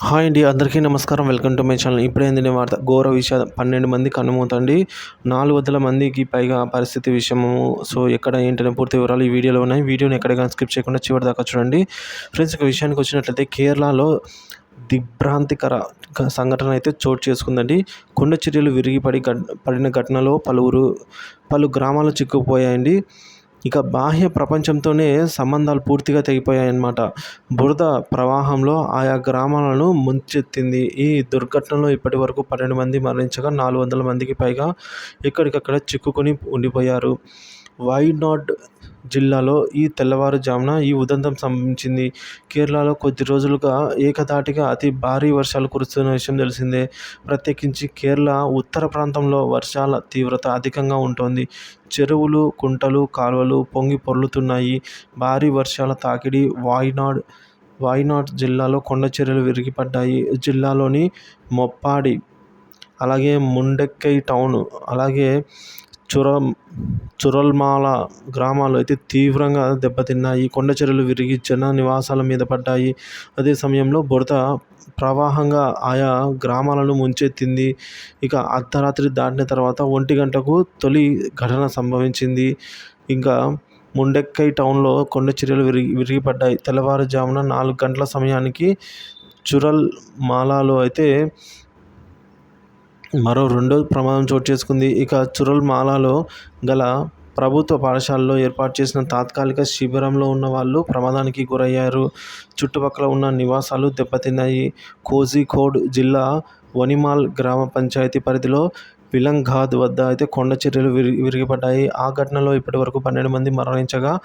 Hi అండి, అందరికీ నమస్కారం. Welcome to my channel. ఇప్పుడేంది వార్త ఘోర విషాదం. 12 మంది కన్నుమూతండి. 400 మందికి పైగా పరిస్థితి విషయము. సో ఎక్కడ ఏంటనే పూర్తి వివరాలు ఈ వీడియోలో ఉన్నాయి. వీడియోని ఎక్కడికైనా స్కిప్ చేయకుండా చివరి దాకా చూడండి. ఫ్రెండ్స్, ఇక విషయానికి వచ్చినట్లయితే కేరళలో దిగ్భ్రాంతికర సంఘటన అయితే చోటు చేసుకుందండి. కొండ చర్యలు విరిగి పడిన ఘటనలో పలు గ్రామాలు చిక్కుకుపోయాయండి. ఇక బాహ్య ప్రపంచంతోనే సంబంధాలు పూర్తిగా తెగిపోయాయన్నమాట. బురద ప్రవాహంలో ఆయా గ్రామాలను ముంచెత్తింది. ఈ దుర్ఘటనలో ఇప్పటి వరకు 12 మంది మరణించగా 400 మందికి పైగా ఎక్కడికక్కడ చిక్కుకొని ఉండిపోయారు. వైనాడ్ జిల్లాలో ఈ తెల్లవారుజామున ఈ ఉదంతం సంభవించింది. కేరళలో కొద్ది రోజులుగా ఏకధాటిగా అతి భారీ వర్షాలు కురుస్తున్న విషయం తెలిసిందే. ప్రత్యేకించి కేరళ ఉత్తర ప్రాంతంలో వర్షాల తీవ్రత అధికంగా ఉంటుంది. చెరువులు, కుంటలు, కాలువలు పొంగి పొర్లుతున్నాయి. భారీ వర్షాల తాకిడి వాయినాడ్ జిల్లాలో కొండ చర్యలు విరిగిపడ్డాయి. జిల్లాలోని మొప్పాడి, అలాగే ముండెక్కై టౌన్, అలాగే చురల్మాల గ్రామాలు అయితే తీవ్రంగా దెబ్బతిన్నాయి. కొండ చర్యలు విరిగి జన నివాసాల మీద పడ్డాయి. అదే సమయంలో బురద ప్రవాహంగా ఆయా గ్రామాలను ముంచెత్తింది. ఇక అర్ధరాత్రి దాటిన తర్వాత 1 గంటకు తొలి ఘటన సంభవించింది. ఇంకా ముండెక్కై టౌన్లో కొండ చర్యలు విరిగిపడ్డాయి. తెల్లవారుజామున 4 గంటల సమయానికి చురల్మాలలో అయితే మరో రెండో ప్రమాదం చోటు చేసుకుంది. ఇక చురల్మాలలో గల ప్రభుత్వ పాఠశాలలో ఏర్పాటు చేసిన తాత్కాలిక శిబిరంలో ఉన్న వాళ్ళు ప్రమాదానికి గురయ్యారు. చుట్టుపక్కల ఉన్న నివాసాలు దెబ్బతిన్నాయి. కోజికోడ్ జిల్లా వనిమాల్ గ్రామ పంచాయతీ పరిధిలో విలంఘాద్ వద్ద అయితే కొండ చర్యలు విరిగిపడ్డాయి. ఆ ఘటనలో ఇప్పటివరకు 12 మంది మరణించగా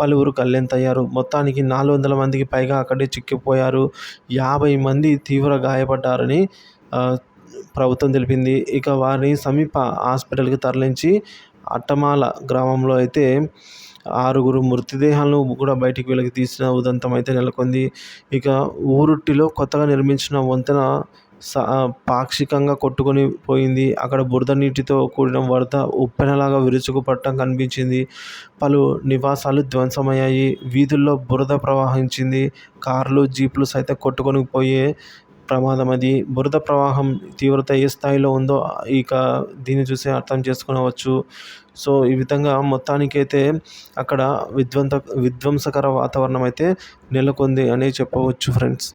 పలువురు గల్లంతయ్యారు. మొత్తానికి 400 మందికి పైగా అక్కడే చిక్కిపోయారు. 50 మంది తీవ్ర గాయపడ్డారని ప్రభుత్వం తెలిపింది. ఇక వారిని సమీప హాస్పిటల్కి తరలించి అట్టమాల గ్రామంలో అయితే 6 మృతదేహాలను కూడా బయటికి వెలికి తీసిన ఉదంతం అయితే నెలకొంది. ఇక ఊరుట్టిలో కొత్తగా నిర్మించిన వంతెన పాక్షికంగా కొట్టుకొని పోయింది. అక్కడ బురద నీటితో కూడిన వరద ఉప్పెనలాగా విరుచుకుపడటం కనిపించింది. పలు నివాసాలు ధ్వంసమయ్యాయి. వీధుల్లో బురద ప్రవహించింది. కార్లు, జీపులు సైతం కొట్టుకొని పోయే ప్రమాదం అది. బురద ప్రవాహం తీవ్రత ఏ స్థాయిలో ఉందో ఇక దీన్ని చూసి అర్థం చేసుకోవచ్చు. సో ఈ విధంగా మొత్తానికైతే అక్కడ విధ్వంసకర వాతావరణం అయితే నెలకొంది అని చెప్పవచ్చు ఫ్రెండ్స్.